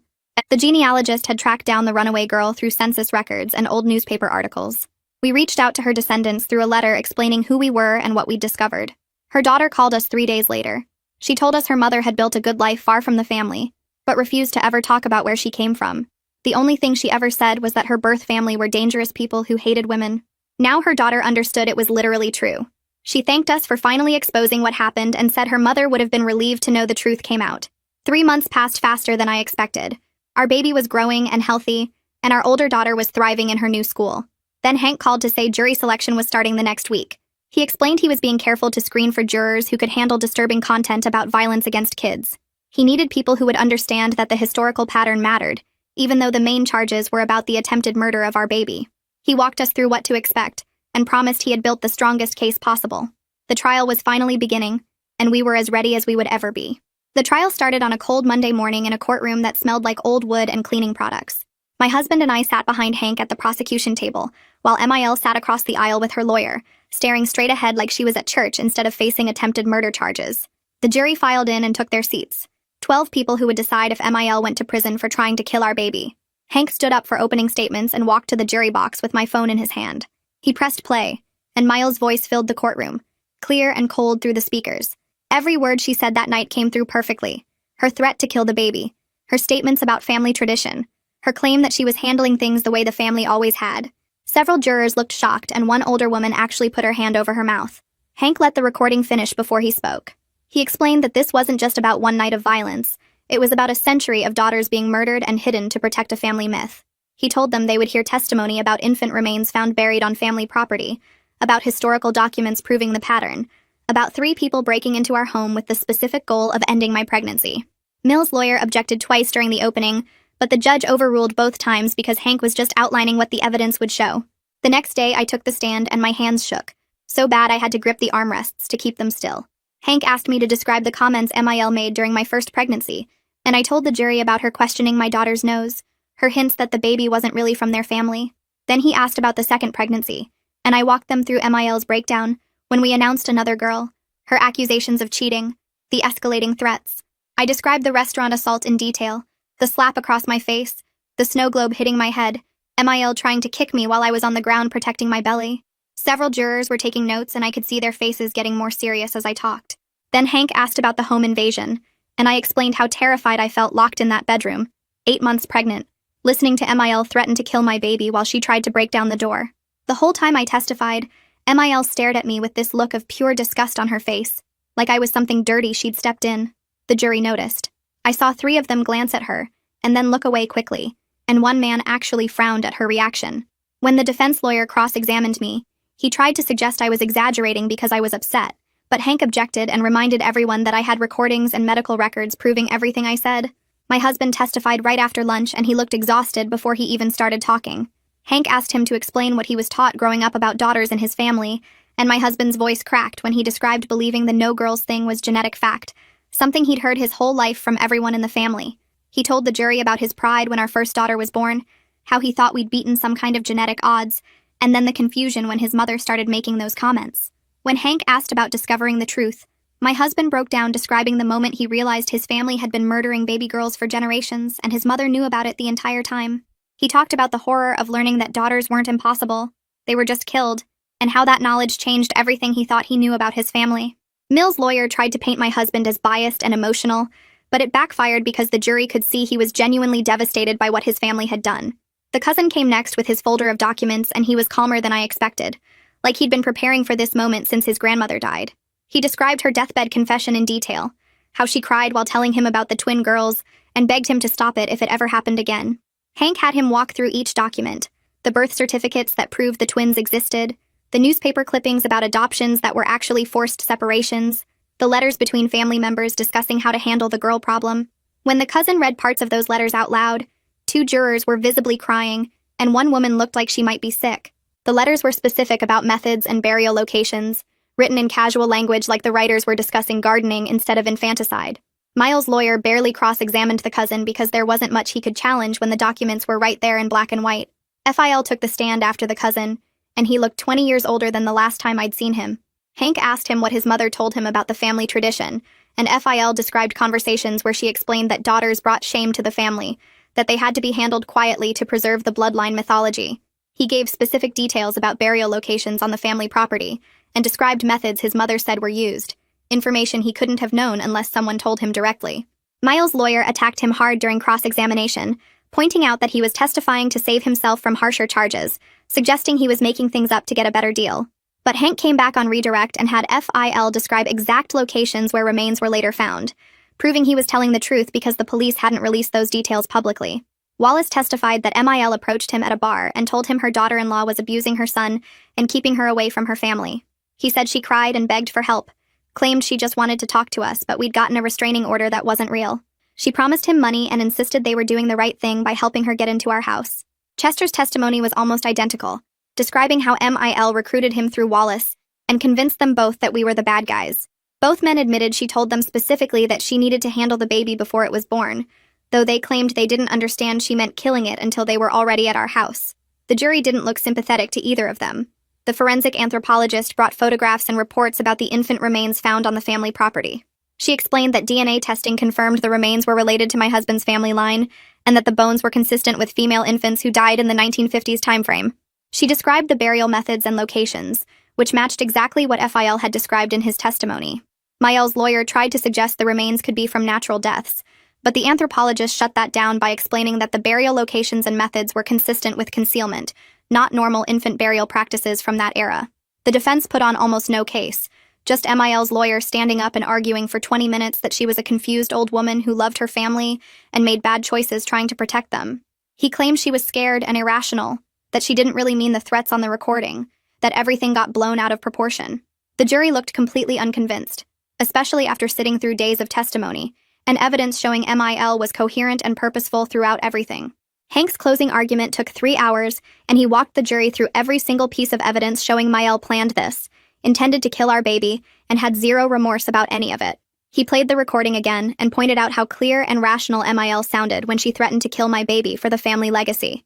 The genealogist had tracked down the runaway girl through census records and old newspaper articles. We reached out to her descendants through a letter explaining who we were and what we'd discovered. Her daughter called us 3 days later. She told us her mother had built a good life far from the family, but refused to ever talk about where she came from. The only thing she ever said was that her birth family were dangerous people who hated women. Now her daughter understood it was literally true. She thanked us for finally exposing what happened and said her mother would have been relieved to know the truth came out. 3 months passed faster than I expected. Our baby was growing and healthy, and our older daughter was thriving in her new school. Then Hank called to say jury selection was starting the next week. He explained he was being careful to screen for jurors who could handle disturbing content about violence against kids. He needed people who would understand that the historical pattern mattered, even though the main charges were about the attempted murder of our baby. He walked us through what to expect, and promised he had built the strongest case possible. The trial was finally beginning, and we were as ready as we would ever be. The trial started on a cold Monday morning in a courtroom that smelled like old wood and cleaning products. My husband and I sat behind Hank at the prosecution table, while MIL sat across the aisle with her lawyer, staring straight ahead like she was at church instead of facing attempted murder charges. The jury filed in and took their seats. 12 people who would decide if MIL went to prison for trying to kill our baby. Hank stood up for opening statements and walked to the jury box with my phone in his hand. He pressed play, and Miles' voice filled the courtroom, clear and cold through the speakers. Every word she said that night came through perfectly. Her threat to kill the baby, her statements about family tradition, her claim that she was handling things the way the family always had. Several jurors looked shocked, and one older woman actually put her hand over her mouth. Hank let the recording finish before he spoke. He explained that this wasn't just about one night of violence. It was about a century of daughters being murdered and hidden to protect a family myth. He told them they would hear testimony about infant remains found buried on family property, about historical documents proving the pattern, about 3 people breaking into our home with the specific goal of ending my pregnancy. Mill's lawyer objected twice during the opening, but the judge overruled both times because Hank was just outlining what the evidence would show. The next day, I took the stand and my hands shook, so bad I had to grip the armrests to keep them still. Hank asked me to describe the comments MIL made during my first pregnancy, and I told the jury about her questioning my daughter's nose, her hints that the baby wasn't really from their family. Then he asked about the second pregnancy, and I walked them through MIL's breakdown when we announced another girl, her accusations of cheating, the escalating threats. I described the restaurant assault in detail, the slap across my face, the snow globe hitting my head, MIL trying to kick me while I was on the ground protecting my belly. Several jurors were taking notes, and I could see their faces getting more serious as I talked. Then Hank asked about the home invasion, and I explained how terrified I felt locked in that bedroom, 8 months pregnant, listening to MIL threaten to kill my baby while she tried to break down the door. The whole time I testified, MIL stared at me with this look of pure disgust on her face, like I was something dirty she'd stepped in. The jury noticed. I saw 3 of them glance at her, and then look away quickly, and one man actually frowned at her reaction. When the defense lawyer cross-examined me, he tried to suggest I was exaggerating because I was upset, but Hank objected and reminded everyone that I had recordings and medical records proving everything I said. My husband testified right after lunch, and he looked exhausted before he even started talking. Hank asked him to explain what he was taught growing up about daughters in his family, and my husband's voice cracked when he described believing the no girls thing was genetic fact, something he'd heard his whole life from everyone in the family. He told the jury about his pride when our first daughter was born, how he thought we'd beaten some kind of genetic odds, and then the confusion when his mother started making those comments. When Hank asked about discovering the truth, my husband broke down describing the moment he realized his family had been murdering baby girls for generations and his mother knew about it the entire time. He talked about the horror of learning that daughters weren't impossible, they were just killed, and how that knowledge changed everything he thought he knew about his family. Mill's lawyer tried to paint my husband as biased and emotional, but it backfired because the jury could see he was genuinely devastated by what his family had done. The cousin came next with his folder of documents, and he was calmer than I expected, like he'd been preparing for this moment since his grandmother died. He described her deathbed confession in detail, how she cried while telling him about the twin girls, and begged him to stop it if it ever happened again. Hank had him walk through each document: the birth certificates that proved the twins existed, the newspaper clippings about adoptions that were actually forced separations, the letters between family members discussing how to handle the girl problem. When the cousin read parts of those letters out loud, 2 jurors were visibly crying, and one woman looked like she might be sick. The letters were specific about methods and burial locations, written in casual language like the writers were discussing gardening instead of infanticide. Miles' lawyer barely cross-examined the cousin because there wasn't much he could challenge when the documents were right there in black and white. FIL took the stand after the cousin, and he looked 20 years older than the last time I'd seen him. Hank asked him what his mother told him about the family tradition, and FIL described conversations where she explained that daughters brought shame to the family, that they had to be handled quietly to preserve the bloodline mythology. He gave specific details about burial locations on the family property, and described methods his mother said were used, information he couldn't have known unless someone told him directly. Miles' lawyer attacked him hard during cross-examination, pointing out that he was testifying to save himself from harsher charges, suggesting he was making things up to get a better deal. But Hank came back on redirect and had FIL describe exact locations where remains were later found, proving he was telling the truth because the police hadn't released those details publicly. Wallace testified that MIL approached him at a bar and told him her daughter-in-law was abusing her son and keeping her away from her family. He said she cried and begged for help, claimed she just wanted to talk to us, but we'd gotten a restraining order that wasn't real. She promised him money and insisted they were doing the right thing by helping her get into our house. Chester's testimony was almost identical, describing how MIL recruited him through Wallace and convinced them both that we were the bad guys. Both men admitted she told them specifically that she needed to handle the baby before it was born, though they claimed they didn't understand she meant killing it until they were already at our house. The jury didn't look sympathetic to either of them. The forensic anthropologist brought photographs and reports about the infant remains found on the family property. She explained that DNA testing confirmed the remains were related to my husband's family line, and that the bones were consistent with female infants who died in the 1950s timeframe. She described the burial methods and locations, which matched exactly what FIL had described in his testimony. Miles' lawyer tried to suggest the remains could be from natural deaths, but the anthropologist shut that down by explaining that the burial locations and methods were consistent with concealment, not normal infant burial practices from that era. The defense put on almost no case, just MIL's lawyer standing up and arguing for 20 minutes that she was a confused old woman who loved her family and made bad choices trying to protect them. He claimed she was scared and irrational, that she didn't really mean the threats on the recording, that everything got blown out of proportion. The jury looked completely unconvinced, especially after sitting through days of testimony and evidence showing MIL was coherent and purposeful throughout everything. Hank's closing argument took 3 hours, and he walked the jury through every single piece of evidence showing Miel planned this, intended to kill our baby, and had zero remorse about any of it. He played the recording again and pointed out how clear and rational MIL sounded when she threatened to kill my baby for the family legacy.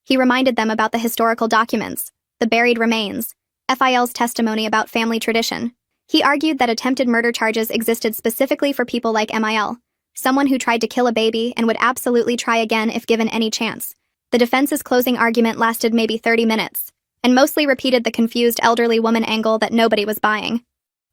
He reminded them about the historical documents, the buried remains, FIL's testimony about family tradition. He argued that attempted murder charges existed specifically for people like MIL, someone who tried to kill a baby and would absolutely try again if given any chance. The defense's closing argument lasted maybe 30 minutes, and mostly repeated the confused elderly woman angle that nobody was buying.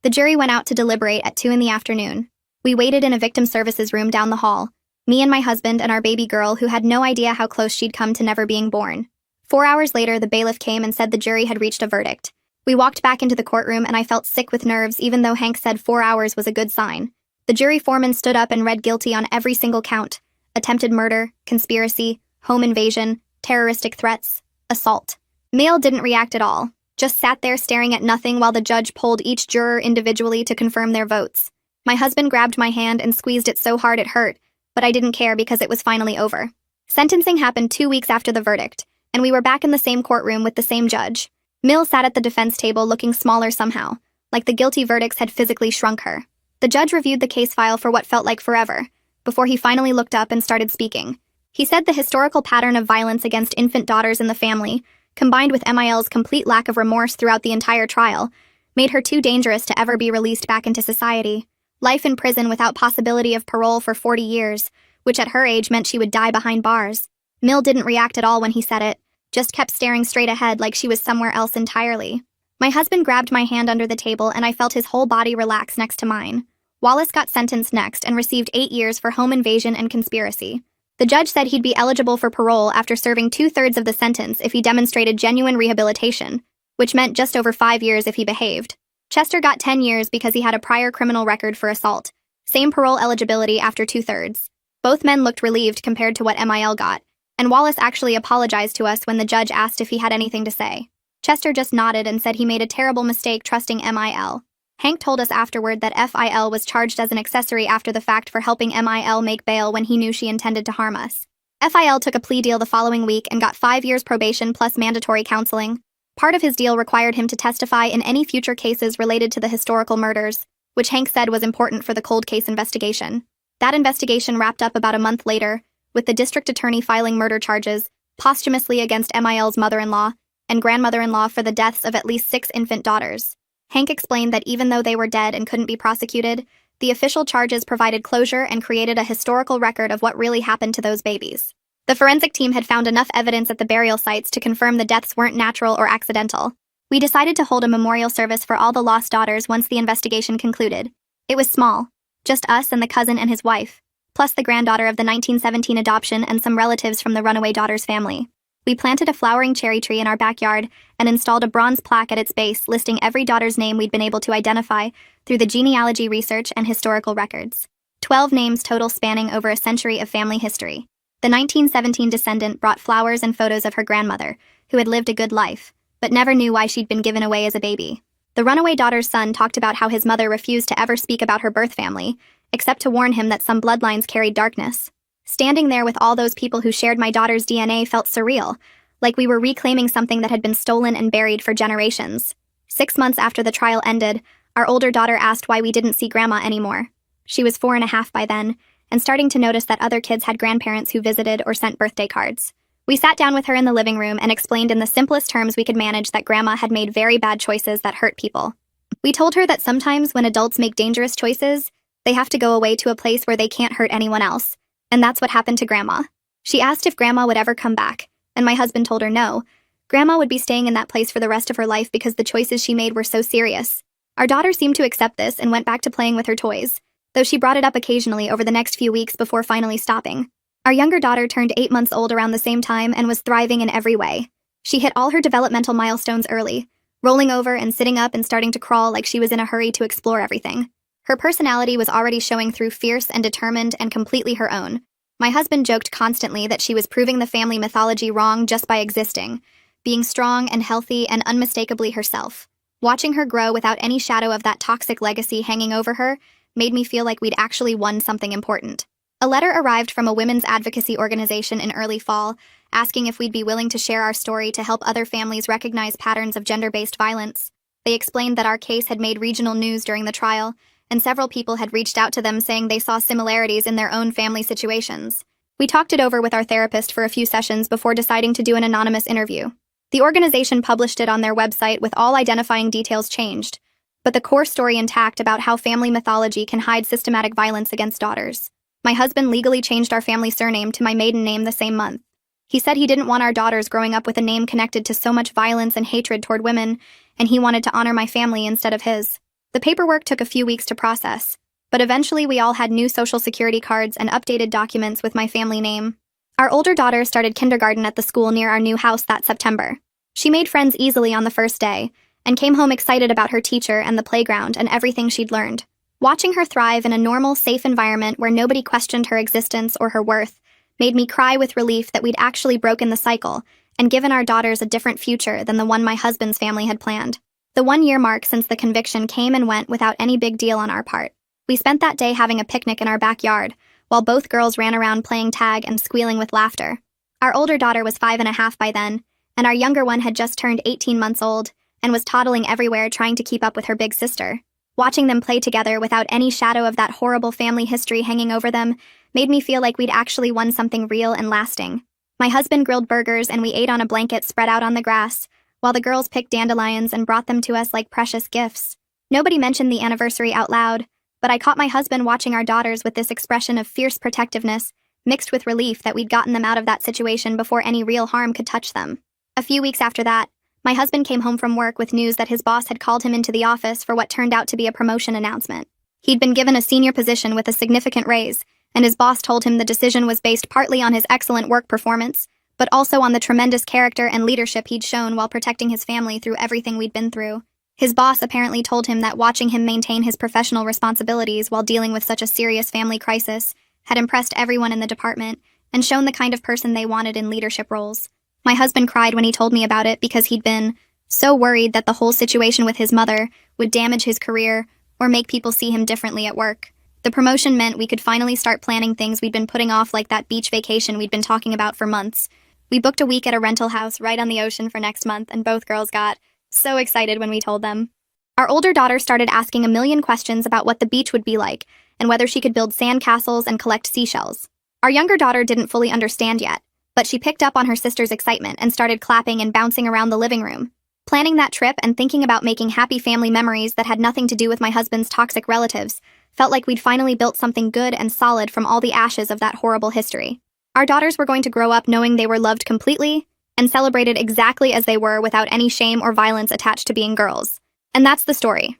The jury went out to deliberate at 2 p.m. We waited in a victim services room down the hall, me and my husband and our baby girl who had no idea how close she'd come to never being born. 4 hours later, the bailiff came and said the jury had reached a verdict. We walked back into the courtroom and I felt sick with nerves even though Hank said 4 hours was a good sign. The jury foreman stood up and read guilty on every single count: attempted murder, conspiracy, home invasion, terroristic threats, assault. Miel didn't react at all, just sat there staring at nothing while the judge polled each juror individually to confirm their votes. My husband grabbed my hand and squeezed it so hard it hurt, but I didn't care because it was finally over. Sentencing happened 2 weeks after the verdict, and we were back in the same courtroom with the same judge. Mill sat at the defense table looking smaller somehow, like the guilty verdicts had physically shrunk her. The judge reviewed the case file for what felt like forever, before he finally looked up and started speaking. He said the historical pattern of violence against infant daughters in the family, combined with MIL's complete lack of remorse throughout the entire trial, made her too dangerous to ever be released back into society. Life in prison without possibility of parole for 40 years, which at her age meant she would die behind bars. Mill didn't react at all when he said it, just kept staring straight ahead like she was somewhere else entirely. My husband grabbed my hand under the table and I felt his whole body relax next to mine. Wallace got sentenced next and received 8 years for home invasion and conspiracy. The judge said he'd be eligible for parole after serving 2/3 of the sentence if he demonstrated genuine rehabilitation, which meant just over 5 years if he behaved. Chester got 10 years because he had a prior criminal record for assault. Same parole eligibility after 2/3. Both men looked relieved compared to what MIL got, and Wallace actually apologized to us when the judge asked if he had anything to say. Chester just nodded and said he made a terrible mistake trusting MIL. Hank told us afterward that FIL was charged as an accessory after the fact for helping MIL make bail when he knew she intended to harm us. FIL took a plea deal the following week and got 5 years probation plus mandatory counseling. Part of his deal required him to testify in any future cases related to the historical murders, which Hank said was important for the cold case investigation. That investigation wrapped up about a month later, with the district attorney filing murder charges, posthumously against MIL's mother-in-law and grandmother-in-law for the deaths of at least 6 infant daughters. Hank explained that even though they were dead and couldn't be prosecuted, the official charges provided closure and created a historical record of what really happened to those babies. The forensic team had found enough evidence at the burial sites to confirm the deaths weren't natural or accidental. We decided to hold a memorial service for all the lost daughters once the investigation concluded. It was small, just us and the cousin and his wife, plus the granddaughter of the 1917 adoption and some relatives from the runaway daughter's family. We planted a flowering cherry tree in our backyard and installed a bronze plaque at its base listing every daughter's name we'd been able to identify through the genealogy research and historical records. 12 names total spanning over a century of family history. The 1917 descendant brought flowers and photos of her grandmother, who had lived a good life, but never knew why she'd been given away as a baby. The runaway daughter's son talked about how his mother refused to ever speak about her birth family, except to warn him that some bloodlines carried darkness. Standing there with all those people who shared my daughter's DNA felt surreal, like we were reclaiming something that had been stolen and buried for generations. 6 months after the trial ended, our older daughter asked why we didn't see Grandma anymore. She was 4.5 by then, and starting to notice that other kids had grandparents who visited or sent birthday cards. We sat down with her in the living room and explained in the simplest terms we could manage that Grandma had made very bad choices that hurt people. We told her that sometimes when adults make dangerous choices, they have to go away to a place where they can't hurt anyone else. And that's what happened to Grandma. She asked if Grandma would ever come back, and my husband told her no. Grandma would be staying in that place for the rest of her life because the choices she made were so serious. Our daughter seemed to accept this and went back to playing with her toys, though she brought it up occasionally over the next few weeks before finally stopping. Our younger daughter turned 8 months old around the same time and was thriving in every way. She hit all her developmental milestones early, rolling over and sitting up and starting to crawl like she was in a hurry to explore everything. Her personality was already showing through fierce and determined and completely her own. My husband joked constantly that she was proving the family mythology wrong just by existing, being strong and healthy and unmistakably herself. Watching her grow without any shadow of that toxic legacy hanging over her made me feel like we'd actually won something important. A letter arrived from a women's advocacy organization in early fall, asking if we'd be willing to share our story to help other families recognize patterns of gender-based violence. They explained that our case had made regional news during the trial, and several people had reached out to them saying they saw similarities in their own family situations. We talked it over with our therapist for a few sessions before deciding to do an anonymous interview. The organization published it on their website with all identifying details changed, but the core story intact about how family mythology can hide systematic violence against daughters. My husband legally changed our family surname to my maiden name the same month. He said he didn't want our daughters growing up with a name connected to so much violence and hatred toward women, and he wanted to honor my family instead of his. The paperwork took a few weeks to process, but eventually we all had new social security cards and updated documents with my family name. Our older daughter started kindergarten at the school near our new house that September. She made friends easily on the first day, and came home excited about her teacher and the playground and everything she'd learned. Watching her thrive in a normal, safe environment where nobody questioned her existence or her worth made me cry with relief that we'd actually broken the cycle and given our daughters a different future than the one my husband's family had planned. The 1-year mark since the conviction came and went without any big deal on our part. We spent that day having a picnic in our backyard, while both girls ran around playing tag and squealing with laughter. Our older daughter was 5.5 by then, and our younger one had just turned 18 months old and was toddling everywhere trying to keep up with her big sister. Watching them play together without any shadow of that horrible family history hanging over them made me feel like we'd actually won something real and lasting. My husband grilled burgers and we ate on a blanket spread out on the grass, while the girls picked dandelions and brought them to us like precious gifts. Nobody mentioned the anniversary out loud, but I caught my husband watching our daughters with this expression of fierce protectiveness, mixed with relief that we'd gotten them out of that situation before any real harm could touch them. A few weeks after that, my husband came home from work with news that his boss had called him into the office for what turned out to be a promotion announcement. He'd been given a senior position with a significant raise, and his boss told him the decision was based partly on his excellent work performance, but also on the tremendous character and leadership he'd shown while protecting his family through everything we'd been through. His boss apparently told him that watching him maintain his professional responsibilities while dealing with such a serious family crisis had impressed everyone in the department and shown the kind of person they wanted in leadership roles. My husband cried when he told me about it because he'd been so worried that the whole situation with his mother would damage his career or make people see him differently at work. The promotion meant we could finally start planning things we'd been putting off, like that beach vacation we'd been talking about for months. We booked a week at a rental house right on the ocean for next month, and both girls got so excited when we told them. Our older daughter started asking a million questions about what the beach would be like and whether she could build sand castles and collect seashells. Our younger daughter didn't fully understand yet, but she picked up on her sister's excitement and started clapping and bouncing around the living room. Planning that trip and thinking about making happy family memories that had nothing to do with my husband's toxic relatives felt like we'd finally built something good and solid from all the ashes of that horrible history. Our daughters were going to grow up knowing they were loved completely and celebrated exactly as they were without any shame or violence attached to being girls. And that's the story.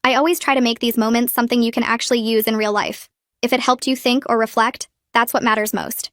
I always try to make these moments something you can actually use in real life. If it helped you think or reflect, that's what matters most.